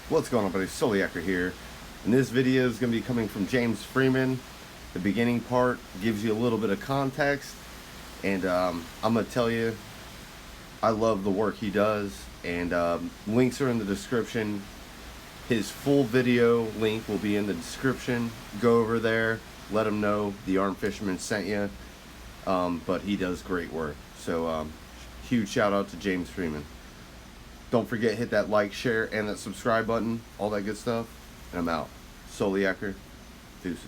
What's going on, buddy? Soliaker here. And this video is going to be coming from James Freeman. The beginning part gives you a little bit of context. And I'm going to tell you, I love the work he does. And links are in the description. His full video link will be in the description. Go over there. Let him know the Armed Fisherman sent you. But he does great work. So huge shout out to James Freeman. Don't forget, hit that like, share, and that subscribe button. All that good stuff. And I'm out. Soliaker. Deuces.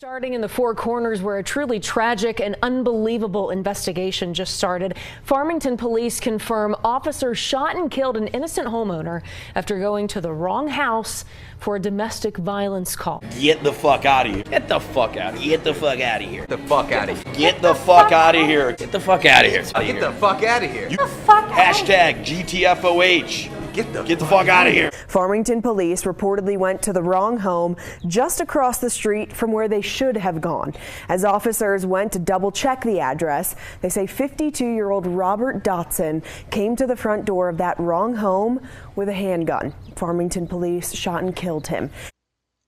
Starting in the Four Corners, where a truly tragic and unbelievable investigation just started. Farmington police confirm officers shot and killed an innocent homeowner after going to the wrong house for a domestic violence call. Get the fuck out of here. Get the fuck out of here. Get the fuck out of here. Get the fuck out of here. Get the fuck out of here. Get the fuck out of here. Get the fuck out of here. Hashtag GTFOH. Get the fuck out of here. Farmington police reportedly went to the wrong home just across the street from where they should have gone. As officers went to double check the address, they say 52-year-old Robert Dotson came to the front door of that wrong home with a handgun. Farmington police shot and killed him.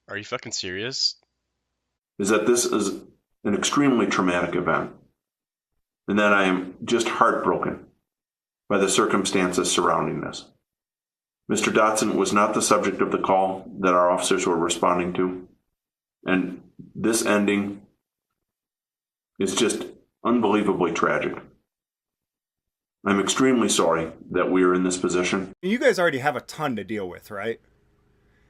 Are you fucking serious? Is that this is an extremely traumatic event, and that I am just heartbroken by the circumstances surrounding this. Mr. Dotson was not the subject of the call that our officers were responding to, and this ending is just unbelievably tragic. I'm extremely sorry that we are in this position. You guys already have a ton to deal with, right?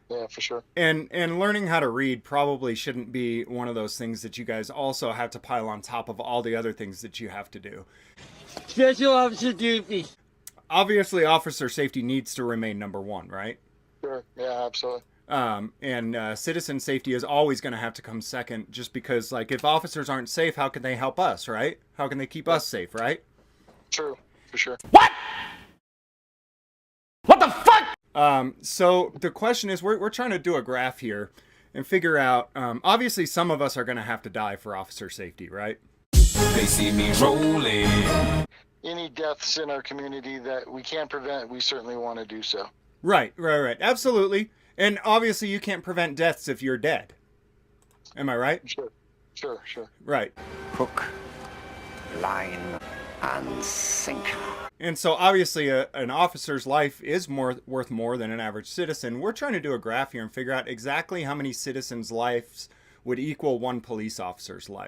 Yeah, for sure. And learning how to read probably shouldn't be one of those things that you guys also have to pile on top of all the other things that you have to do. Special officer duty. Obviously, officer safety needs to remain number one, right? Sure. Yeah, absolutely. And citizen safety is always going to have to come second, just because, like, if officers aren't safe, how can they help us, right? How can they keep us safe, right? True, for sure. What? What the fuck? So the question is, we're trying to do a graph here and figure out, obviously some of us are going to have to die for officer safety, right? They see me rolling. Any deaths in our community that we can't prevent, we certainly want to do so. Right. Absolutely. And obviously you can't prevent deaths if you're dead. Am I right? Sure. Right. Hook, line, and sinker. And so obviously an officer's life is worth more than an average citizen. We're trying to do a graph here and figure out exactly how many citizens' lives would equal one police officer's life.